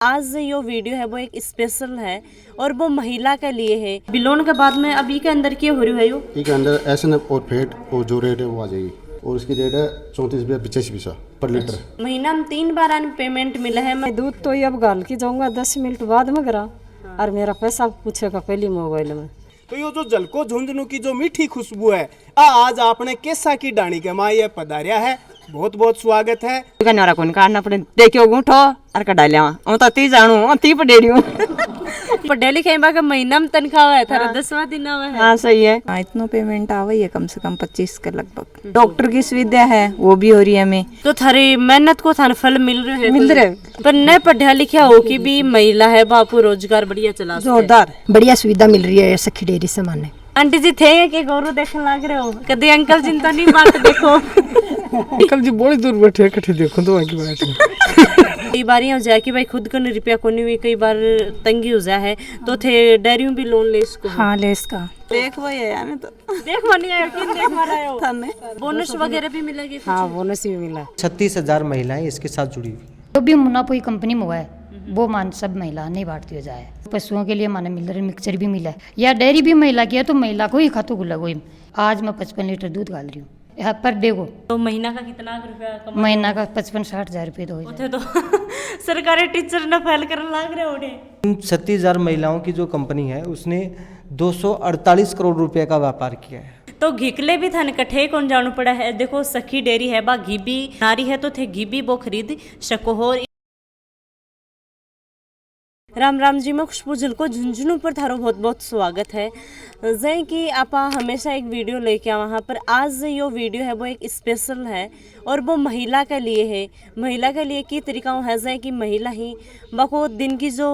आज जो वीडियो है वो एक स्पेशल है और वो महिला के लिए है। बिलोन के बाद में अभी के अंदर क्या हो रही है यो? के अंदर एसएनएफ और फेट और जो रेट है वो आ जाएगी और उसकी रेट है 34 पर लीटर। महीना में 3 बार आने पेमेंट मिला है। मैं दूध तो ये अब गाल के जाऊंगा 10 मिनट बाद में करा और मेरा पैसा पूछेगा पहली मोबाइल में। तो ये जो जलको झुंझुनू की जो मीठी खुशबू है आज आपने केसा की डाणी के माँ ये पधारिया है, बहुत बहुत स्वागत है। कन्यारा कोन काटना पड़े देखियो गुठो और कटा लिया ओ तो ती जानू ती पडेड़ियो पढ़े कहीं बार महीना में तनख्वाह है थारा 10वां दिन आवा है। हाँ सही है। हाँ इतना पेमेंट आवा ही है कम से कम 25 के लगभग। डॉक्टर की सुविधा है वो भी हो रही है हमें। तो थारी मेहनत को थाने फल मिल रहे हैं? मिल रहे पर न पढ़ा लिखा हो कि भी महिला है बापू रोजगार बढ़िया चला जोरदार बढ़िया सुविधा मिल रही है सखी डेयरी से माने। आंटी जी थे कि गौरव देखने लग रहे हो कभी अंकल जी तो नहीं बात देखो अंकल जी बड़ी दूर बैठे हैं, इकट्ठे देखो तो आगे बैठे। कई बार हो जाए कि भाई खुद को रुपया को नहीं हुई, कई बार तंगी हो जाए है तो थे डेयरी भी लोन ले इसको। हाँ ले इसका देख वही है हमें तो देख मानी आयो कि देख मारा हो बोनस वगैरह भी मिलेगी? हाँ बोनस भी मिला। 36,000 महिलाएं इसके साथ जुड़ी हुई। जो भी मुनाफा कंपनी में हुआ है वो मान सब महिला नहीं बांटती हो जाए। पशुओं के लिए माने मिल रहे मिक्सचर भी मिला है या डेयरी भी महिला की है तो महिला को ही खातू गुला गई। आज मैं 55 लीटर दूध डाल रही हूँ यहाँ पर डे को। तो महीना का कितना रुपया कमा? महीना का 55-60 हजार रुपये तो हो जाए। तो सरकारी टीचर न फैल करने लग रहे होने। इन 36,000 महिलाओं की जो कंपनी है उसने 248 करोड़ रुपए का व्यापार किया है। तो घिकले भी थाने कठे कौन जानू पड़ा है। देखो सखी डेयरी है बा घी भी नारी है तो थे घी भी वो खरीद सको हो। राम राम जी, मैं खुशबू झलको झुंझुनू पर थारो बहुत बहुत स्वागत है। जै कि आप हमेशा एक वीडियो लेके आवा वहाँ पर आज जो वीडियो है वो एक स्पेशल है और वो महिला के लिए है। महिला के लिए की तरीका है जै कि महिला ही बको दिन की जो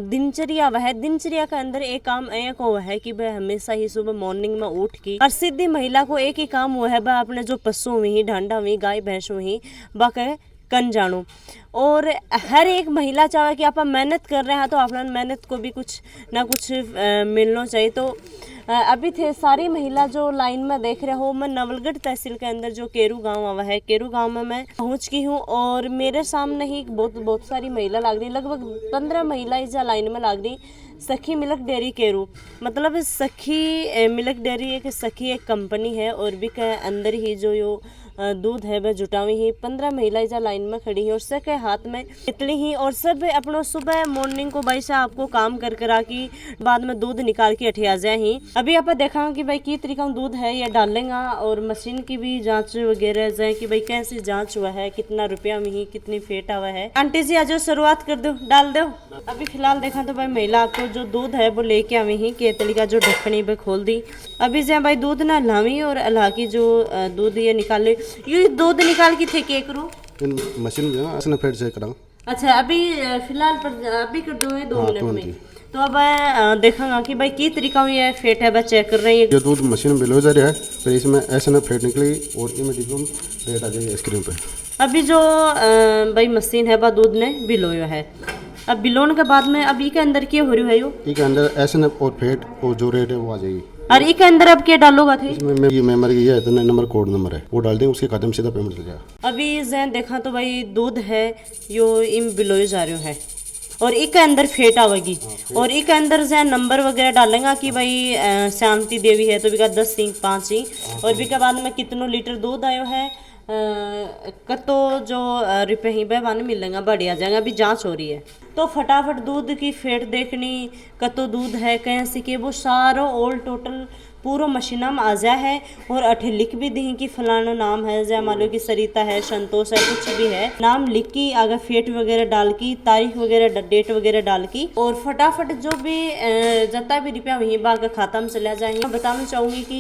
दिनचर्या वह है, दिनचर्या के अंदर एक काम एक हुआ है कि वह हमेशा ही सुबह मॉर्निंग में उठ की और सीधी महिला को एक ही काम हुआ है वह अपने जो पशु हुई ढांडा हुई गाय भैंस हुई वह कन जानू। और हर एक महिला चाहे कि आप मेहनत कर रहे हैं तो आप मेहनत को भी कुछ ना कुछ मिलना चाहिए। तो अभी थे सारी महिला जो लाइन में देख रहे हो, मैं नवलगढ़ तहसील के अंदर जो केरू गांव आवा है, केरू गांव में मैं पहुंच गई हूं और मेरे सामने ही बहुत सारी महिला लग रही, लगभग 15 महिला इस लाइन में लग रही। सखी मिल्क डेयरी केरू मतलब सखी मिल्क डेयरी एक सखी एक कंपनी है और भी के अंदर ही जो यो दूध है वह जुटावी ही 15 महिला इस लाइन में खड़ी है और सबके हाथ में इतनी ही और सब अपना सुबह मॉर्निंग को भाई साहब आपको काम कर करा की बाद में दूध निकाल के अठिया जाए ही। अभी आप देखा कि भाई की तरीका दूध है ये डालेंगा और मशीन की भी जांच वगैरह जाए कि भाई कैसे जांच हुआ है, कितना रुपया में ही कितनी फेटा हुआ है। आंटी जी आज शुरुआत कर दो, डाल दो। अभी फिलहाल देखा तो भाई महिला आपको जो दूध है वो लेके आवी ही के तरीका जो ढक्कनी पे खोल दी। अभी जहाँ भाई दूध ना हलावी और अल्लाह की जो दूध ये निकाले ये दूध निकाल के थे के करो इन मशीन जो है एसएनएफ फेट चेक करा। अच्छा अभी फिलहाल पर अभी कर दो 2 मिनट में। तो अब देखांगा कि भाई की तरीका ये फेट है बस चेक कर रहे हैं। ये दूध मशीन में बिलो जा रहा है फिर इसमें एसएनएफ फेट निकलेगी और इमेजिकली रेट आ जाएगी स्क्रीन पे। अभी जो भाई मशीन है वह दूध ने बिलोया है। अब बिलोन के बाद में अभी के अंदर क्या हो रही है यो? के अंदर एसएनएफ और फेट और जो रेट है वो आ जाएगी। और इसके अंदर अब क्या डालोगा थे? इसमें ये मेमोरी की है इतना नंबर कोड नंबर है वो डाल देंगे उसके खाते में सीधा पेमेंट चल जाएगा। अभी जैन देखा तो भाई दूध है यो इम बिलोए जा रहे है और एक के अंदर फेट आवेगी और एक के अंदर जैन नंबर वगैरह डालेगा कि भाई शांति देवी है तो भी का 10 सिंह 5 सिंह और भी के बाद में कितनो लीटर दूध आयो है कतो जो रुपये ही बहवाने मिलेगा बढ़िया जाएगा। अभी जांच हो रही है तो फटाफट दूध की फेट देखनी कतो दूध है कहीं से कि वो सारो ऑल टोटल पूरा मशीना में आ जाए है और अठे लिख भी दी कि फलाना नाम है जय मान लो कि सरिता है संतोष है कुछ भी है नाम लिख की आगे फेट वगैरह डाल की तारीख वगैरह डेट वगैरह डाल की और फटाफट जो भी जितना भी रुपया वहीं बाग खाता में चला जाएंगे। बताना चाहूंगी कि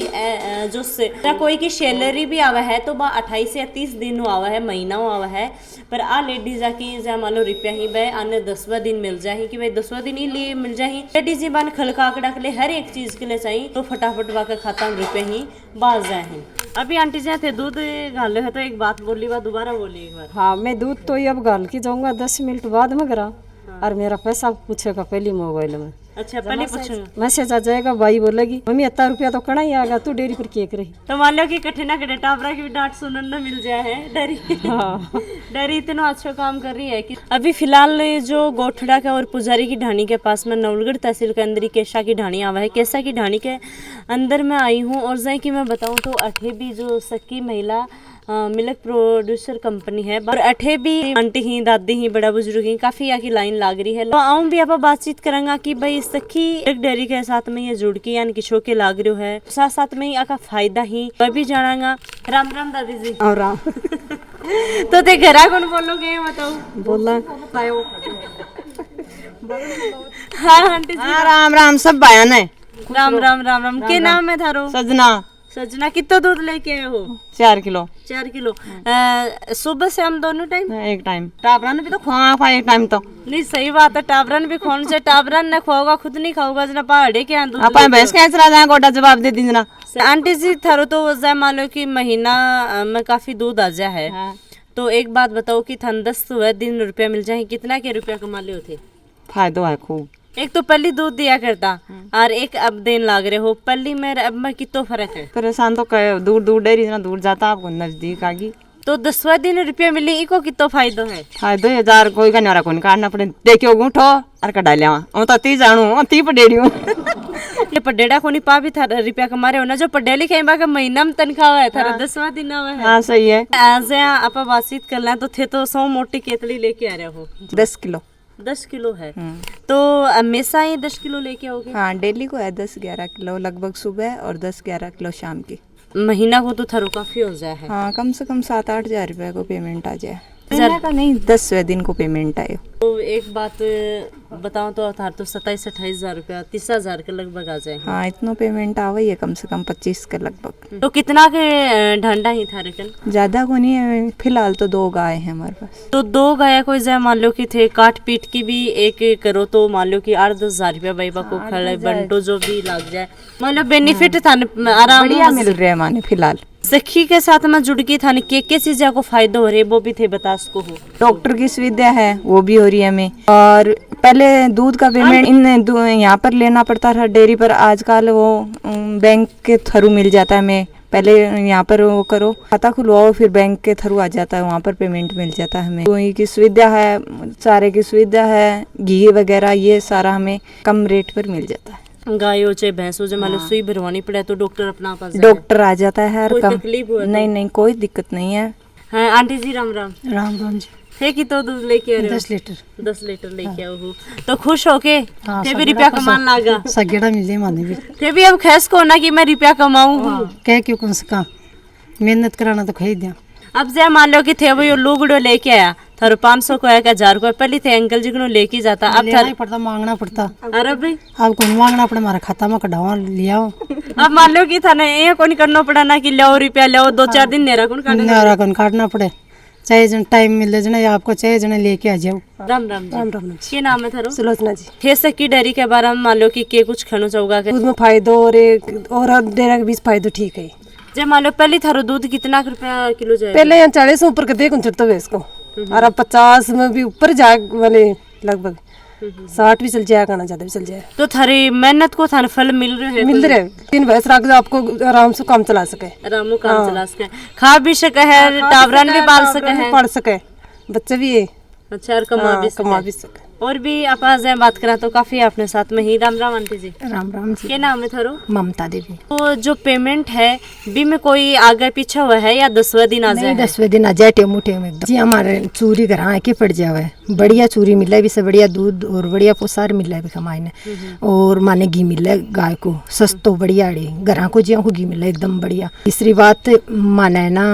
जो कोई की सैलरी भी आवा है तो बा 28 या 30 दिन आवा है महीना आवा है पर आ लेडीज आकी जय मान लो रुपया ही बह आने 10वां दिन मिल जाए कि भाई 10वां दिन ही लिए मिल जाए लेडीज ही बान खलका के लिए हर एक चीज के लिए चाहिए तो फटाफट के खाता में रुपये ही बाज जाए हैं। अभी आंटी जी थे दूध गाले है तो एक बात बोली बात दोबारा बोली एक बार। हाँ मैं दूध तो ये अब गाल के जाऊंगा 10 मिनट बाद में करा और मेरा पैसा पूछेगा पहले मोबाइल में। अच्छा पहले पूछूंगा। मैसेज आ जाएगा, भाई बोलेगी मम्मी इतना रुपया तो कड़ा ही आएगा, तू डेयरी पर केक रही। तो मान लो कि कठे ना कठे टाबरा की भी डांट सुनने न मिल जाए है डरी। डरी इतना अच्छा काम कर रही है कि अभी फिलहाल जो गोठड़ा का और पुजारी की ढाणी के पास में नवलगढ़ तहसील के अंदर ही केसा की ढाणी आवा है। केसा की ढाणी के अंदर मैं आई हूँ और जैसे कि मैं बताऊँ तो अठे भी जो सखी महिला मिल्क प्रोड्यूसर कंपनी है और अठे भी आंटी ही दादी ही बड़ा बुजुर्ग ही काफी यहाँ की लाइन लाग रही है। तो आऊँ भी आप बातचीत करेंगे कि भाई सखी एक डेयरी के साथ में ये जुड़ के यानी कि छो के लाग रही है, साथ साथ में यहाँ का फायदा ही वह भी जानागा। राम राम दादी जी। और राम तो ते घरा कौन बोलोगे बताओ। बोला हाँ आंटी जी। राम राम सब बयान है। राम राम राम राम के नाम है थारो? सजना। सजना कितना दूध लेके आए हो? 4 किलो। 4 किलो। सुबह से हम दोनों टाइम? एक टाइम टाबरन भी तो खुआ एक टाइम तो नहीं सही बात है, टाबरन भी खोन से टाबरन ने खुआओगा खुद नहीं खाओगा जना पहाड़े के दूध। अपन भैंस कैसे रह जाए गोटा जवाब दे दीजना। आंटी जी थारो तो वजह मान लो कि महीना में काफी दूध आ जाए है। हाँ। तो एक बात बताओ कि थान 10 दिन रुपया मिल जाए, कितना के रुपया कमा ले थे? फायदो है खूब। एक तो पहली दूध दिया करता और एक अब देन लाग रहे हो, पहली में अब में कितना फर्क है? परेशान तो दूर दूर डेरी इतना दूर जाता आपको नजदीक आगी तो 10वां दिन रुपया मिले इको कितना फायदो है? फायदो 1000 कोई का न्यारा कौन काटना पड़े देखियो गुठो और कटा लिया हूं तो ती जानू ती पडेड़ी हूं। ये पडेड़ा कोनी पा भी था रुपया कमा रहे हो ना, जो पडेली कहीं बार महीना में तनख्वाह है थारा 10वां दिन आवा है। हां सही है। आज आप बातचीत कर लें तो थे तो 100 मोटी केतली लेके आ रहे हो। 10 किलो। 10 किलो है तो हमेशा ही 10 किलो लेके आओगे? हाँ डेली को है 10-11 किलो लगभग सुबह और 10-11 किलो शाम की। महीना को तो थारो काफी हो जाए है। हाँ कम से कम 7-8 हज़ार रुपये को पेमेंट आ जाए। महीने का नहीं 10वें दिन को पेमेंट आए। तो एक बात बताऊं तो थार तो 27-28 हजार रुपया 30,000 के लगभग आ जाए। हाँ इतना पेमेंट आवा ही है कम से कम 25 के लगभग। तो कितना के ढंडा ही थारे कन? ज़्यादा को नहीं है, फिलहाल तो 2 गाय हैं हमारे पास। तो 2 गाय को जाए मान लो कि थे काट पीट की भी एक करो तो मान लो कि 8-10 हजार रुपया बाईबा को खड़े बंटो जो भी लग जाए मान लो बेनिफिट था आराम बढ़िया मिल रहे हैं माने फिलहाल। सखी के साथ में जुड़ के था के चीज़ों को फायदा हो रही है वो भी थे बता सको हो? डॉक्टर की सुविधा है वो भी हो रही है हमें। और पहले दूध का पेमेंट इन यहाँ पर लेना पड़ता था डेयरी पर, आजकल वो बैंक के थ्रू मिल जाता है हमें। पहले यहाँ पर वो करो खाता खुलवाओ फिर बैंक के थ्रू आ जाता है, वहाँ पर पेमेंट मिल जाता है हमें। कोई की सुविधा है, चारे की सुविधा है, घी वगैरह ये सारा हमें कम रेट पर मिल जाता है। गायों चाहे भैंसों से मान लो सुई भरवानी पड़े तो डॉक्टर अपना पास डॉक्टर आ जाता है हर कोई कम। तकलीफ हुआ तो? नहीं कोई दिक्कत नहीं है। हाँ आंटी जी राम राम। राम राम जी। है कि तो दूध लेके आ रहे हो? 10 लीटर। 10 लीटर लेके आओ हो तो खुश हो के हाँ, थे भी रुपया कमान लागा सगेड़ा मिले माने भी थे भी अब खैस को ना कि मैं रुपया कमाऊं। कह क्यों कौन सा काम मेहनत कराना तो खरीद दिया। अब जय मान लो कि थे वो लुगड़ो लेके आया थारो 500 को आया 1000 को पहले थे अंकल जी को लेके जाता अब लेना ही पड़ता मांगना पड़ता। अरे भाई अब कौन मांगना पड़े हमारे खाता में कढ़ावा लिया अब मान लो कि था ना ये कौन करना पड़ा ना कि लो रुपया लो 2-4 दिन नेरा कौन काटना कौन काटना पड़े चाहे जन टाइम मिले जने आपको चाहे जने लेके आ जाओ। राम राम जी। राम राम के नाम है थारो? सुलोचना जी। थे सकी डेयरी के बारे में मान लो कि के कुछ खाना चाहोगा दूध में फायदो और डेरा के बीच फायदो ठीक है। जब मान लो पहले थारो दूध कितना रुपया किलो जाए? पहले यहाँ 40 ऊपर के देखो चढ़ता है इसको और अब 50 में भी ऊपर जाए वाले लगभग 60 भी चल जाएगा ना ज्यादा भी चल जाए। तो थारी मेहनत को थाने फल मिल रहे हैं? मिल रहे 3 भैंस रख दो आपको आराम से काम चला सके। आराम काम चला सके खा भी सके है टावरन भी पाल सके है पढ़ सके बच्चे भी है। अच्छा और कमा भी सके। और भी आप आज बात करा तो काफी अपने साथ में ही। राम राम आंटी जी। राम राम जी। क्या नाम है थारो? ममता देवी। तो जो पेमेंट है भी में कोई आगे पीछे हुआ है या 10वें दिन आ जाए? 10वें दिन आ जाए टेमू टेम एकदम जी। हमारे चूरी घर आके पड़ जावे बढ़िया चूरी मिले भी से बढ़िया दूध और बढ़िया पोसार मिले भी कमाई ने और माने घी मिले गाय को सस्तो बढ़िया घर को जिया को घी मिले एकदम बढ़िया। तीसरी बात माने ना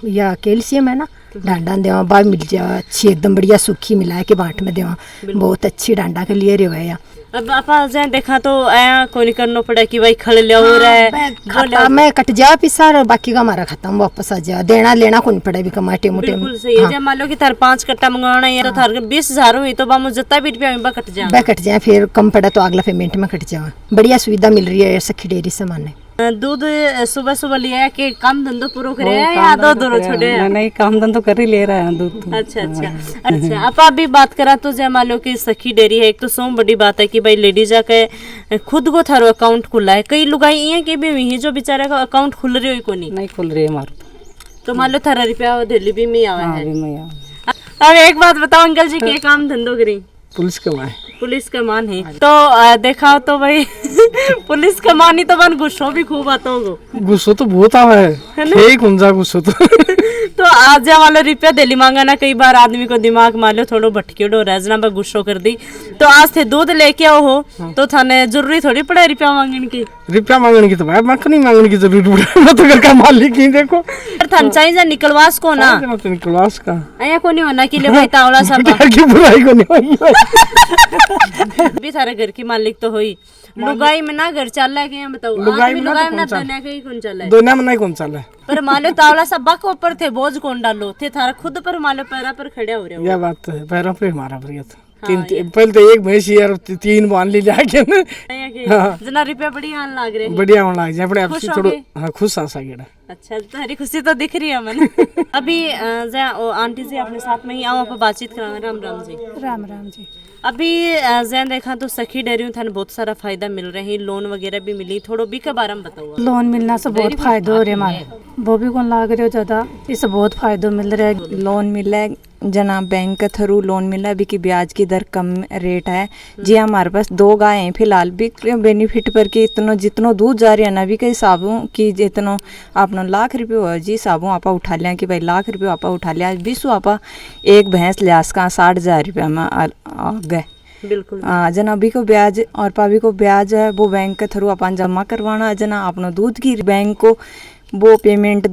या कैल्शियम है ना डांडा देवा बा मिल जाए अच्छी एकदम बढ़िया सूखी मिला के बाट में देवा बहुत अच्छी डांडा के लिए रेवाया। अब आप देखा तो आया कोई करना पड़ा कि भाई खड़ ले हो रहा है खाता मैं कट जा पिसा और बाकी का हमारा खत्म वापस आ जा देना लेना कौन पड़े भी कमाटे मोटे। बिल्कुल सही है। जब मान लो कि थार 5 कट्टा मंगवाना है तो थार 20,000 हुई तो बामू जितना भी रुपया कट जाए कट जाए फिर कम पड़ा तो अगला पेमेंट में कट जाए। बढ़िया सुविधा मिल रही है सखी डेयरी से माने। दूध सुबह सुबह लिया कि काम धंधो पूरा करे या दो दोनों छोड़े? नहीं, काम धंधो कर ही ले रहा है दूध। अच्छा अच्छा अच्छा। आप अभी बात करा तो जय मान लो कि सखी डेयरी है, एक तो सो बड़ी बात है कि भाई लेडीज जाके खुद को थारो अकाउंट खुला है। कई लुगाई ये कि भी वही जो बेचारा का अकाउंट खुल रही हो को नहीं खुल रही है हमारा तो मान लो थारा रुपया दिल्ली भी में आवा है। नहीं। अब एक बात बताओ अंकल जी, क्या काम धंधो करी? पुलिस कमाए पुलिस का मान है तो देखा तो भाई पुलिस का मान ही तो बन गुस्सो भी खूब आता होगा। गुस्सो तो बहुत आवा है ठीक हुंजा गुस्सो तो आज वाला रुपया दिल्ली मांगा ना, कई बार आदमी को दिमाग मान लो थोड़ा भटके डो रह जना गुस्सो कर दी। तो आज थे दूध लेके आओ हो तो थाने जरूरी थोड़ी पड़ा रुपया मांगने की? रुपया मांगने की तो भाई मक नहीं मांगने की जरूरत पड़े। मैं तो घर का मालिक ही देखो थान चाहिए जा निकलवास को ना तो निकलवास का ऐसा को नहीं होना कि ले भाई तावला सा की बुराई को नहीं भी थारे घर की मालिक तो हुई। लुगाई में ना घर चल रहा है क्या बताओ? लुगाई में ना दुनिया का ही कौन चल रहा है? दुनिया में नहीं कौन चल रहा है पर मान लो तावला सा बक ऊपर थे बोझ कौन डालो थे थारा खुद पर मान लो पैरा पर खड़े हो रहे हो। यह बात तो है पैरों पे हमारा प्रियत पहले तो एक भैंस यार 3 बांध ली जाके जना रुपया बढ़िया आने लग रहे बढ़िया होने लग जाए अपने आप से थोड़ा। हाँ खुश आ गेड़ा। अच्छा तुम्हारी खुशी तो दिख रही है मैंने। अभी आंटी जी अपने साथ में ही आओ, आप बातचीत कराना। राम राम जी। राम राम जी। अभी जैन देखा तो सखी डेयरी थाने बहुत सारा फायदा मिल रहे हैं, लोन वगैरह भी मिली, थोड़ो भी के बारे में बताओ। लोन मिलना से बहुत फायदा हो रहा है हमारे, वो भी कौन लाग रहे हो ज्यादा, इससे बहुत फायदा मिल रहा है। लोन मिला है जना बैंक के थ्रू लोन मिला है, अभी की ब्याज की दर कम रेट है जी। हमारे पास 2 गाय हैं फिलहाल भी बेनिफिट पर कि इतना जितना दूध जा रहा है ना भी के हिसाबों की जितना अपना लाख रुपये हो जी हिसाबों आपा उठा लिया कि भाई लाख रुपये आपा उठा लिया 20 आपा एक भैंस लिया का 60,000 रुपया में आ गए। बिल्कुल जना अभी को ब्याज और पाभी को ब्याज है वो बैंक के थ्रू अपन जमा करवाना। जना अपना दूध की बैंक को वो पेमेंट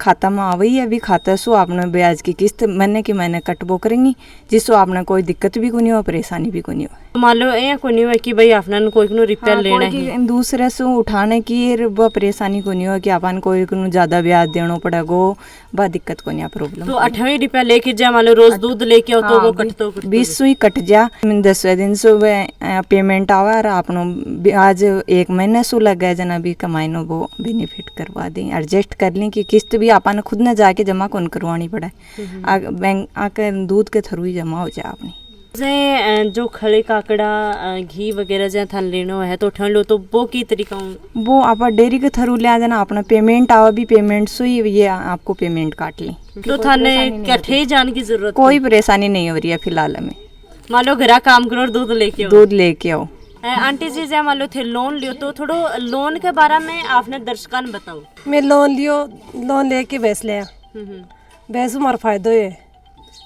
खाता में आवी है, अभी खाता सो आपने ब्याज की किस्त महीने की महीने कटबो करेंगी जिससे आपने कोई दिक्कत भी को नहीं हो, परेशानी भी को नहीं हो। मान लो ये को नहीं हो कि भाई अपना कोई को रुपया लेना है दूसरे से उठाने की वो परेशानी को नहीं हो कि अपन कोई को ज्यादा ब्याज देना पड़ेगा, वह दिक्कत को नहीं प्रॉब्लम। तो 8 रुपया लेके जा मान लो रोज दूध लेके आओ तो वो कटतो 20 ही कट जा 10वें दिन से पेमेंट आवा और अपनो ब्याज 1 महीने सो लग गया जना भी कमाई नो वो बेनिफिट करवा दें, एडजस्ट कर लें कि किस्त भी अपन खुद न जाके जमा कौन करवानी पड़े, बैंक आकर दूध के थ्रू ही जमा हो जाए अपनी। जो खड़े काकड़ा घी वगैरह जहाँ थान लेना है तो ठंड लो तो वो की तरीका वो आप डेयरी के थ्रू ले जाना अपना पेमेंट आवा भी पेमेंट से ही ये आपको पेमेंट काट ली तो थाने कठे जाने की जरूरत कोई परेशानी नहीं हो रही है फिलहाल हमें। मान लो घर काम करो और दूध लेके आओ। आंटी जी जब मान लो थे लोन लियो तो थोड़ो लोन के बारे में आपने दर्शकों ने बताओ। मैं लोन लेके भैंस लिया, भैंस हमारा फायदा है।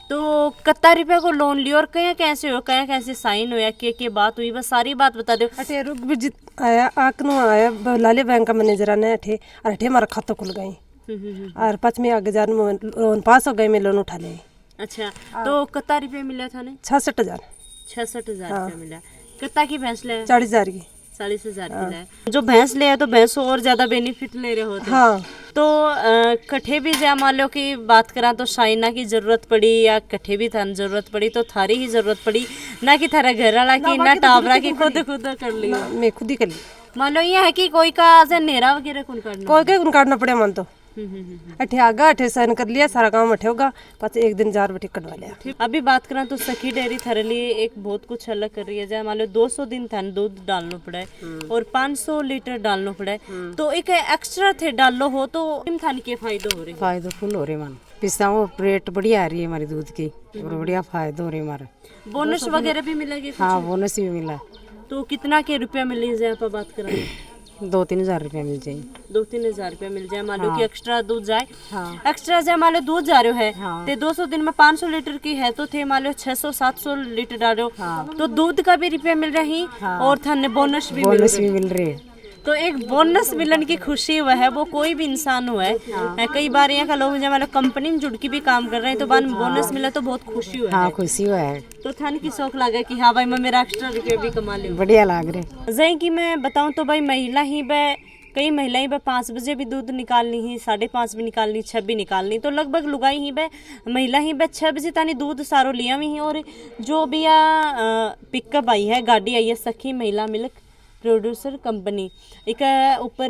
तो कितना रुपया को लोन लियो और कया कैसे हो, कया कैसे साइन होया के बात हुई, बस सारी बात बता दो। अठे रुक भी जित आया आकनो आया लाले बैंक का मैनेजर आने अठे और अठे हमारा खाता खुल गई और 5 में आगे जार में लोन पास हो गए, मैं लोन उठा ले। अच्छा तो कितना रुपया मिला था ने? 66,000 रुपया मिला। कितना की भैंस ले? 40,000 की। 40,000 की है। जो भैंस ले तो भैंस और ज्यादा बेनिफिट ले रहे होते। हाँ। तो कठे भी जया मान लो कि बात करा तो शाइना की जरूरत पड़ी या कठे भी थान जरूरत पड़ी तो थारी ही जरूरत पड़ी ना कि थारा घर वाला की ना टावरा की खुद कर ली? मैं खुद ही कर ली। मान लो ये है कि कोई का नेरा वगैरह कौन काटना? कोई काटना पड़े मन तो अठे आगा अठे साइन कर लिया सारा काम अठे होगा, पास एक दिन जार बटे कटवा लिया। अभी बात करा तो सखी डेयरी थारे लिए एक बहुत कुछ अलग कर रही है। जैसे मान लो 200 दिन थाने दूध डालना पड़े और 500 लीटर डालना पड़े तो एक एक्स्ट्रा थे डालो हो तो थाने के फायदे हो रहे? फायदा फुल हो रहे मन पिस्ता वो रेट बढ़िया आ रही है हमारी दूध की और बढ़िया फायदा हो रहे हमारे। बोनस वगैरह भी मिलेगी? हाँ बोनस भी मिला। तो कितना के रुपया मिले जाए आप बात करें? 2-3 हज़ार रुपया मिल जाए। 2-3 हज़ार रुपया मिल जाए मान लो कि एक्स्ट्रा दूध जाए। एक्स्ट्रा जाए मान लो दूध जा रहे है तो 200 दिन में 500 लीटर की है तो थे मान लो 600-700 लीटर डाल रहे हो तो दूध का भी रुपया मिल रही और थाने बोनस भी मिल रही। तो एक बोनस मिलन की खुशी हुआ है वो कोई भी इंसान हुआ है। कई बार यहाँ का लोग जब कंपनी में जुड़ के भी काम कर रहे हैं तो बाद में बोनस मिला तो बहुत खुशी हुआ है। खुशी हुआ है तो थाने की शौक लगा कि हाँ भाई मैं मेरा एक्स्ट्रा रुपया भी कमा लूं। बढ़िया लाग रहे। जैसे कि मैं बताऊं तो भाई महिला ही वह कई महिलाएं वह 5 बजे भी दूध निकालनी ही, 5:30 भी निकालनी, 6 भी निकालनी तो लगभग लुगाई ही वह महिला ही वह 6 बजे तानी दूध सारो लिया हुई है। और जो भी पिकअप आई है गाड़ी आई है सखी महिला मिल्क प्रोड्यूसर कंपनी एक ऊपर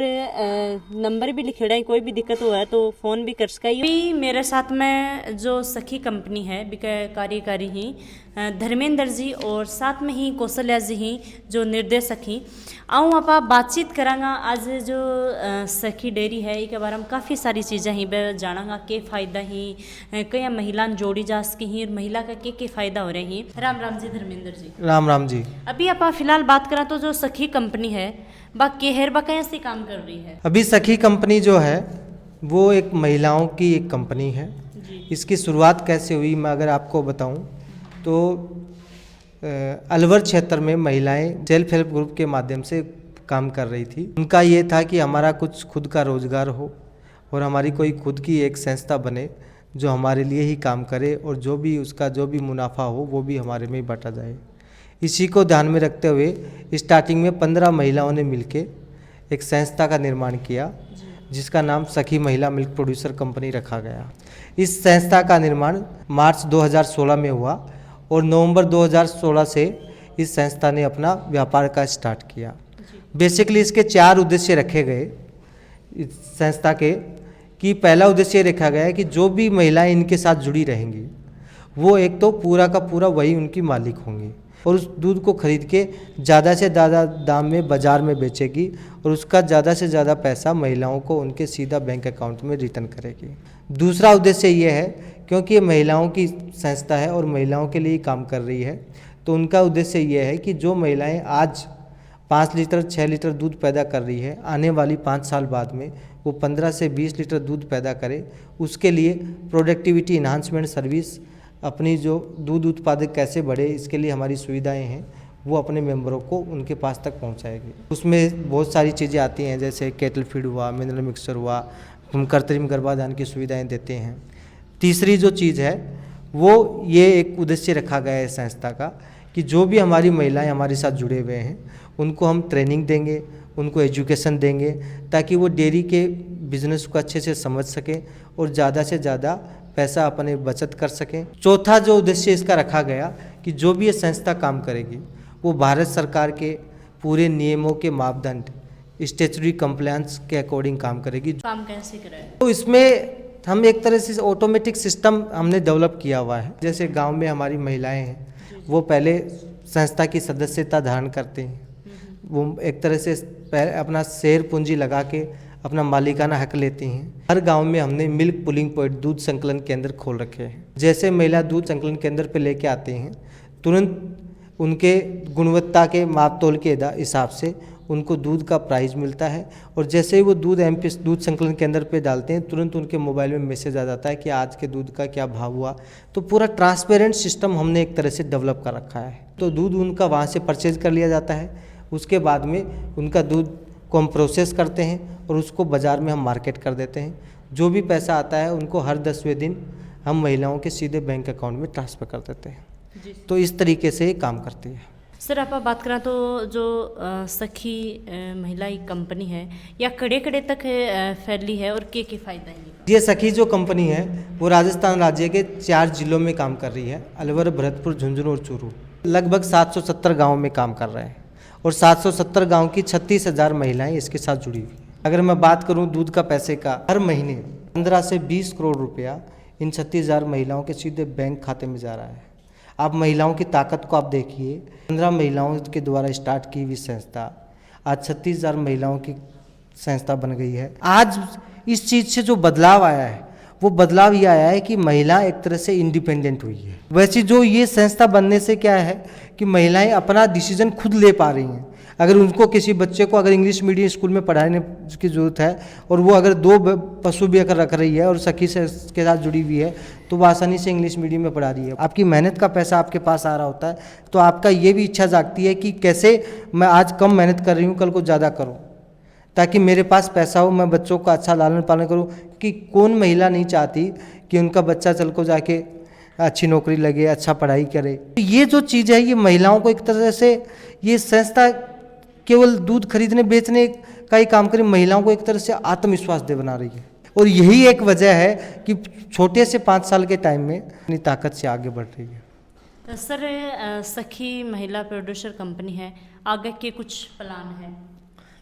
नंबर भी लिखेड़ा है, कोई भी दिक्कत हुआ है तो फ़ोन भी कर सकाई। अभी मेरे साथ में जो सखी कंपनी है बिका कार्यकारी ही धर्मेंद्र जी और साथ में ही कौशल्या जी ही जो निर्देशक ही आऊँ आप बातचीत करांगा। आज जो सखी डेयरी है इसके बारे में काफ़ी सारी चीज़ें ही जानांगा के फ़ायदा ही कई महिला जोड़ी जा सकी ही और महिला का के फ़ायदा हो रहे हैं। राम राम जी धर्मेंद्र जी। राम राम जी। अभी आप फिलहाल बात करा तो जो सखी कंपनी है बा केहर बा कैसे काम कर रही है? अभी सखी कंपनी जो है वो एक महिलाओं की एक कंपनी है। इसकी शुरुआत कैसे हुई मैं अगर आपको बताऊं तो अलवर क्षेत्र में महिलाएं सेल्फ हेल्प ग्रुप के माध्यम से काम कर रही थी। उनका ये था कि हमारा कुछ खुद का रोजगार हो और हमारी कोई खुद की एक संस्था बने जो हमारे लिए ही काम करे और जो भी उसका जो भी मुनाफा हो वो भी हमारे में ही बांटा जाए। इसी को ध्यान में रखते हुए स्टार्टिंग में 15 महिलाओं ने मिलके एक संस्था का निर्माण किया जिसका नाम सखी महिला मिल्क प्रोड्यूसर कंपनी रखा गया। इस संस्था का निर्माण मार्च 2016 में हुआ और नवंबर 2016 से इस संस्था ने अपना व्यापार का स्टार्ट किया। बेसिकली इसके 4 उद्देश्य रखे गए इस संस्था के कि पहला उद्देश्य रखा गया है कि जो भी महिलाएं इनके साथ जुड़ी रहेंगी वो एक तो पूरा का पूरा वही उनकी मालिक होंगी और उस दूध को खरीद के ज़्यादा से ज़्यादा दाम में बाज़ार में बेचेगी और उसका ज़्यादा से ज़्यादा पैसा महिलाओं को उनके सीधा बैंक अकाउंट में रिटर्न करेगी। दूसरा उद्देश्य ये है क्योंकि ये महिलाओं की संस्था है और महिलाओं के लिए काम कर रही है तो उनका उद्देश्य ये है कि जो महिलाएं आज 5 लीटर 6 लीटर दूध पैदा कर रही है आने वाली 5 साल बाद में वो 15 से 20 लीटर दूध पैदा करे। उसके लिए प्रोडक्टिविटी इन्हांसमेंट सर्विस अपनी जो दूध उत्पादक कैसे बढ़े इसके लिए हमारी सुविधाएं हैं वो अपने मेंबरों को उनके पास तक पहुंचाएगी। उसमें बहुत सारी चीज़ें आती हैं जैसे केटल फीड हुआ, मिनरल मिक्सचर हुआ, हम कृत्रिम गर्भाधान की सुविधाएं देते हैं। तीसरी जो चीज़ है वो ये एक उद्देश्य रखा गया है संस्था का कि जो भी हमारी महिलाएं हमारे साथ जुड़े हुए हैं उनको हम ट्रेनिंग देंगे, उनको एजुकेशन देंगे ताकि वो डेयरी के बिजनेस को अच्छे से समझ सकें और ज़्यादा से ज़्यादा पैसा अपने बचत कर सकें। चौथा जो उद्देश्य इसका रखा गया कि जो भी ये संस्था काम करेगी वो भारत सरकार के पूरे नियमों के मापदंड स्टैट्यूटरी कंप्लायंस के अकॉर्डिंग काम करेगी। काम कैसे कराए? तो इसमें हम एक तरह से ऑटोमेटिक सिस्टम हमने डेवलप किया हुआ है। जैसे गांव में हमारी महिलाएं हैं वो पहले संस्था की सदस्यता धारण करते हैं, वो एक तरह से अपना शेयर पूंजी लगा के अपना मालिकाना हक लेती हैं। हर गांव में हमने मिल्क पुलिंग पॉइंट दूध संकलन केंद्र खोल रखे हैं। जैसे महिला दूध संकलन केंद्र पे लेके आते हैं तुरंत उनके गुणवत्ता के माप तोल के हिसाब से उनको दूध का प्राइस मिलता है और जैसे ही वो दूध दूध संकलन केंद्र पे डालते हैं तुरंत उनके मोबाइल में मैसेज आ जाता है कि आज के दूध का क्या भाव हुआ। तो पूरा ट्रांसपेरेंट सिस्टम हमने एक तरह से डेवलप कर रखा है। तो दूध उनका वहाँ से परचेज कर लिया जाता है, उसके बाद में उनका दूध को हम प्रोसेस करते हैं और उसको बाज़ार में हम मार्केट कर देते हैं। जो भी पैसा आता है उनको हर 10वें दिन हम महिलाओं के सीधे बैंक अकाउंट में ट्रांसफ़र कर देते हैं। तो इस तरीके से ये काम करती है। सर आप बात करा तो जो सखी महिला एक कंपनी है या कड़े कड़े तक फैली है और के फ़ायदा है? ये सखी जो कंपनी है वो राजस्थान राज्य के 4 जिलों में काम कर रही है, अलवर, भरतपुर, झुंझुनू और चूरू। लगभग 770 गाँव में काम कर रहे हैं और 770 गाँव की 36,000 महिलाएं इसके साथ जुड़ी हुई। अगर मैं बात करूं दूध का पैसे का, हर महीने 15 से 20 करोड़ रुपया इन 36,000 महिलाओं के सीधे बैंक खाते में जा रहा है। आप महिलाओं की ताकत को आप देखिए, 15 महिलाओं के द्वारा स्टार्ट की हुई संस्था आज 36,000 महिलाओं की संस्था बन गई है। आज इस चीज़ से जो बदलाव आया है वो बदलाव ये आया है कि महिला एक तरह से इंडिपेंडेंट हुई है। वैसे जो ये संस्था बनने से क्या है कि महिलाएं अपना डिसीजन खुद ले पा रही हैं। अगर उनको किसी बच्चे को अगर इंग्लिश मीडियम स्कूल में पढ़ाने की ज़रूरत है और वो अगर 2 पशु भी अगर रख रही है और सखी से के साथ जुड़ी हुई है तो वो आसानी से इंग्लिश मीडियम में पढ़ा रही है। आपकी मेहनत का पैसा आपके पास आ रहा होता है तो आपका ये भी इच्छा जागती है कि कैसे मैं आज कम मेहनत कर रही हूँ कल को ज़्यादा करूँ ताकि मेरे पास पैसा हो, मैं बच्चों का अच्छा लालन पालन करूँ। कि कौन महिला नहीं चाहती कि उनका बच्चा चल को जाके अच्छी नौकरी लगे, अच्छा पढ़ाई करे। तो ये जो चीज़ है ये महिलाओं को एक तरह से ये संस्था केवल दूध खरीदने बेचने का ही काम करी, महिलाओं को एक तरह से आत्मविश्वास दे बना रही है। और यही एक वजह है कि छोटे से 5 साल के टाइम में अपनी ताकत से आगे बढ़ रही है। सर सखी महिला प्रोड्यूसर कंपनी है, आगे के कुछ प्लान है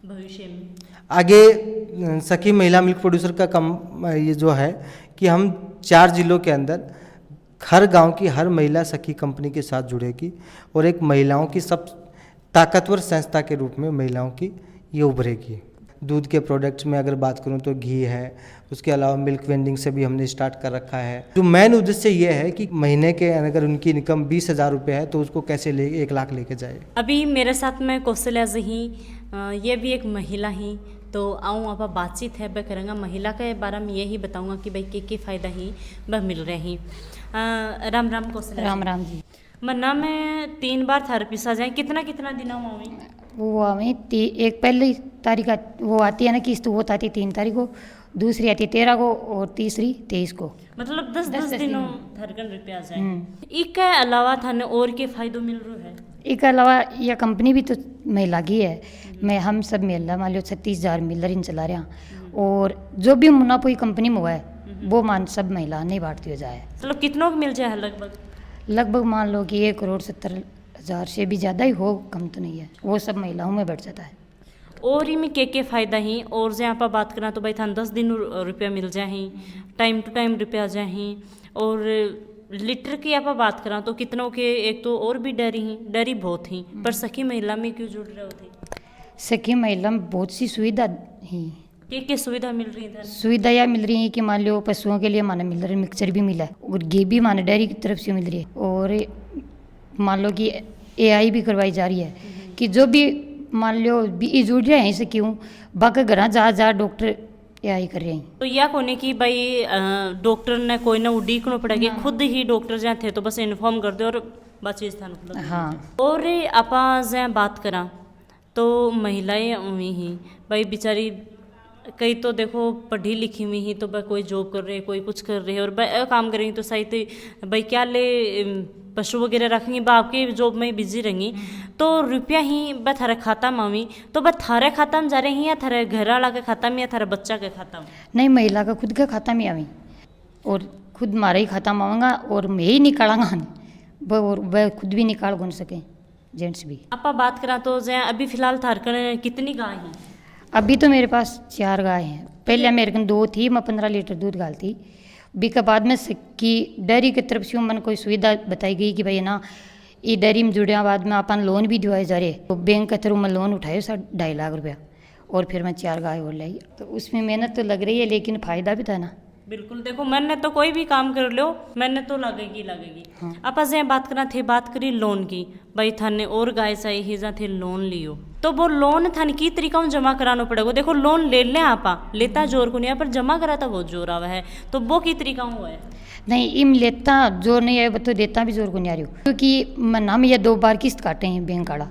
भविष्य में? आगे सखी महिला मिल्क प्रोड्यूसर का ये जो है कि हम 4 जिलों के अंदर हर गांव की हर महिला सखी कंपनी के साथ जुड़ेगी और एक महिलाओं की सब ताकतवर संस्था के रूप में महिलाओं की ये उभरेगी। दूध के प्रोडक्ट्स में अगर बात करूं तो घी है, उसके अलावा मिल्क वेंडिंग से भी हमने स्टार्ट कर रखा है। जो मेन उद्देश्य ये है कि महीने के अगर उनकी इनकम 20,000 रुपये है तो उसको कैसे 1 लाख लेके जाए। अभी मेरे साथ में कौशल्या जी, ये भी एक महिला ही, तो आऊँ आप बातचीत है वह करेंगे महिला के बारे में यही बताऊंगा कि भाई के फ़ायदा ही वह मिल रहे ही। राम राम कौशल्या। राम राम जी। मन्ना में 3 बार थेरेपी आ जाए, कितना कितना दिन में वो हमें एक पहली तारीख वो आती है ना किस्त, वो आती है 3 तारीख को, दूसरी आती है 13 को और तीसरी 23 को। मतलब 10 दिनों थरकन रुपया आ जाए। इसके अलावा थाने और के फायदों मिल रहे हैं? इसके अलावा यह कंपनी भी तो महिला की है, मैं हम सब महिला मान लो 36,000 मिलर इन चला रहे हैं, और जो भी मुनाफा ये कंपनी में हुआ है वो मान सब महिला नहीं बांटती हो जाए। मतलब कितनों को मिल जाए? लगभग मान लो कि 1,70,000 से भी ज़्यादा ही हो, कम तो नहीं है, वो सब महिलाओं में बढ़ जाता है। और इनमें के फ़ायदा ही? और जहाँ पर बात करें तो भाई थान 10 दिन रुपया मिल जाए, टाइम टू टाइम रुपया जाए, और लीटर की आप बात करें तो कितनों के, एक तो और भी डरी बहुत ही, पर सखी महिला में क्यों जुड़ रहे होते? सखी महिला में बहुत सी सुविधा ही। क्या सुविधा मिल रही है? सुविधा यह मिल रही है कि मान लो पशुओं के लिए माने मिल रहा है, मिक्सचर भी मिला है, और घी भी माने डेयरी की तरफ से मिल रही है, और मान लो कि AI भी करवाई जा रही है कि जो भी मान लो भी जुड़ रहे हैं इसे क्यों, बाकी घर जा डॉक्टर AI कर रहे हैं। तो यह कोने की भाई डॉक्टर ने कोई ना उड़ीकना पड़ेगा, खुद ही डॉक्टर जहाँ थे तो बस इन्फॉर्म कर दे और बातचीत स्थान उपलब्ध। हाँ। और आप जहाँ बात करा तो महिलाएं उन्हीं ही भाई बेचारी, कई तो देखो पढ़ी लिखी हुई ही तो भाई कोई जॉब कर रहे, कोई कुछ कर रहे, और भाई काम करेंगी तो सही तो भाई क्या ले पशु वगैरह रखेंगी, बाप की जॉब में बिजी रहेंगी, तो रुपया ही बस थारे खाता में आवी, तो बस थारे खाता में जा रहे हैं या थारे घर वाला के खाता में या थारे बच्चा के खाता में? नहीं, महिला का खुद का खाता में आवी, और खुद मारा ही खाता में आऊँगा, और मैं ही निकालांगा, और वह खुद भी निकाल कौन सके, जेंट्स भी। आप बात करा तो जहाँ अभी फिलहाल थारकन कितनी गाय हैं? अभी तो मेरे पास 4 गाय हैं, पहले मेरे कन 2 थी, मैं 15 लीटर दूध डालती, बी के बाद में कि डेयरी की तरफ से मन कोई सुविधा बताई गई कि भाई ना ये डेयरी में जुड़े बाद में अपन लोन भी दिवाए जा रहे, तो बैंक के थ्रू मैं लोन उठाए 2.5 लाख रुपया, और फिर मैं 4 गाय और लाई, तो उसमें मेहनत तो लग रही है लेकिन फ़ायदा भी था ना। बिल्कुल, देखो मैंने तो कोई भी काम कर लो मैंने तो लगेगी। हाँ। आप अजय बात करना थे, बात करी लोन की, भाई थाने और गाय चाहिए ही जा थे लोन लियो, तो वो लोन थाने की तरीका जमा कराना पड़ेगा। देखो लोन ले लें आप, लेता जोर को नहीं है, पर जमा करा था बहुत जोर आवा है, तो वो की तरीका हुआ है? नहीं, इम लेता जोर नहीं है तो देता भी जोर को नहीं आ रही हो, क्योंकि हम ये 2 बार किस्त काटे हैं बैंक वाला,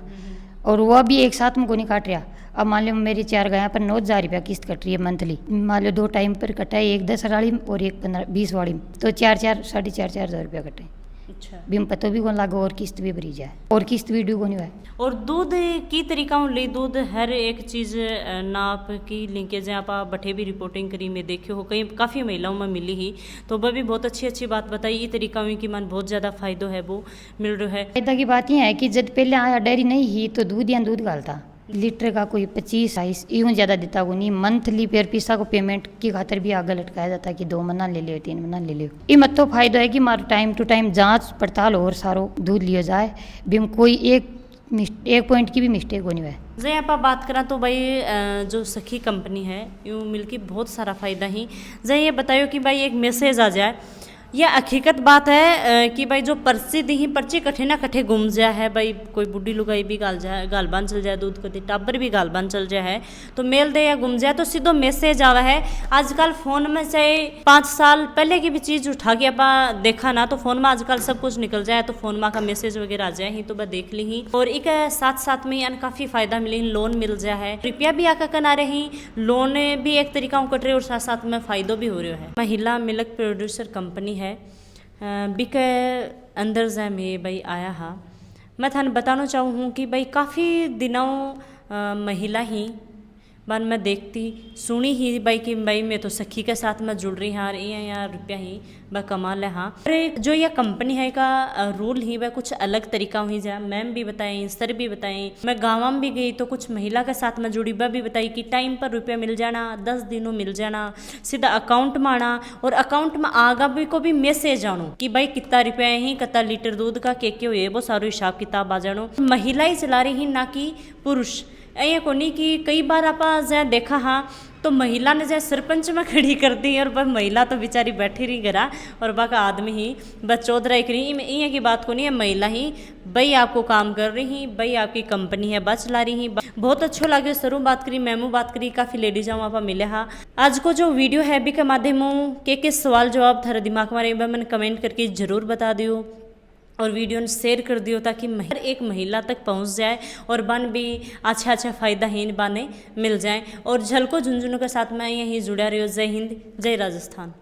और वह भी एक साथ में को नहीं काट रहा। अब मान लो मेरी 4 गाय पर 9,000 रुपया किस्त कट रही है मंथली, मान लो 2 टाइम पर कटा है, एक 10 वाली और एक 15-20 वाली, तो 4,500 रुपया कटे। अच्छा, बिम पतो भी कौन लागो और किस्त भी भरी जाए, और किस्त भी ड्यू नहीं है। और दूध की तरीका ले, दूध हर एक चीज़ नाप की लिंकेज है, आप बठे भी रिपोर्टिंग करी में देखे हो, कई काफ़ी महिलाओं में मिली ही, तो वह भी बहुत अच्छी बात बताई, ये तरीका हुई कि मन बहुत ज़्यादा फायदो है वो मिल रहा है। फायदा की बात यह है कि जब पहले आया डेयरी नहीं ही तो दूध या दूध गालता, लीटर का कोई 25-22 यूँ ज़्यादा देता को नहीं, मंथली पेयर पीसा को पेमेंट की खातर भी आगे लटकाया जाता कि 2 महीना ले लियो 3 महीना ले लियो। ये मत तो फायदा है कि मारो टाइम टू टाइम जांच पड़ताल और सारो दूध लिया जाए, बिम कोई एक पॉइंट की भी मिस्टेक होनी है। जैसे आप बात करें तो भाई जो सखी कंपनी है यूँ मिलके बहुत सारा फ़ायदा ही। जैसे ये बताइयो कि भाई एक मैसेज आ जाए, यह हकीकत बात है कि भाई जो पर्ची दी ही पर्ची कठे ना कठे गुम जाया है, भाई कोई बुढ़ी लुगाई भी गालबान चल जाए, दूध को टाबर भी गालबान चल जाए है, तो मेल दे या गुम जाए तो सीधो मैसेज आवा है। आजकल फ़ोन में चाहे 5 साल पहले की भी चीज़ उठा के आप देखा ना तो फ़ोन में आजकल सब कुछ निकल जाए, तो फ़ोन में का मैसेज वगैरह आ जाए ही तो वह देख ली ही। और एक साथ में यानी काफ़ी फ़ायदा मिले, लोन मिल जाए है, रुपया भी आका कना रही, लोन भी एक तरीका कट रहे और साथ में फ़ायदो भी हो रहे है। महिला मिल्क प्रोड्यूसर कंपनी है बिक अंदर जा में भाई आया हा, मैं थाने बताना चाहूँ कि भाई काफ़ी दिनों महिला ही बन मैं देखती सुनी ही भाई कि भाई मैं तो सखी के साथ में जुड़ रही हाँ ये यार रुपया ही वह कमा ले हाँ। अरे जो यह कंपनी है का रूल ही वह कुछ अलग तरीका हुई जाए। मैम भी बताएं, सर भी बताएं, मैं गाँव में भी गई तो कुछ महिला के साथ में जुड़ी वह भी बताई कि टाइम पर रुपया मिल जाना, 10 दिनों मिल जाना, सीधा अकाउंट में आना और अकाउंट में आगा भी को भी मैसेज आनो कि भाई कितना रुपया ही कितना लीटर दूध का के हुए वो सारो हिसाब किताब आ जानो। महिला ही चला रही ना कि पुरुष। ये को नहीं कि कई बार आप जहाँ देखा हाँ तो महिला ने जैसे सरपंच में खड़ी कर दी और वह महिला तो बेचारी बैठी रही घरा और बाका आदमी ही बस चौधरा करी ये की बात को नहीं है। महिला ही भाई आपको काम कर रही, भाई आपकी कंपनी है बस चला रही। बहुत अच्छा लगे सरूँ बात करी, मैमू बात करी, काफ़ी लेडीज आप मिले हाँ। आज को जो वीडियो है भी के माध्यमों के सवाल जवाब थारे दिमाग में रही मैंने कमेंट करके ज़रूर बता दियो और वीडियो शेयर कर दियो ताकि हर एक महिला तक पहुंच जाए और बन भी अच्छा फ़ायदा ही बाने मिल जाए। और झलको झुंझुनू के साथ मैं यहीं जुड़ा रही हूँ। जय हिंद, जय राजस्थान।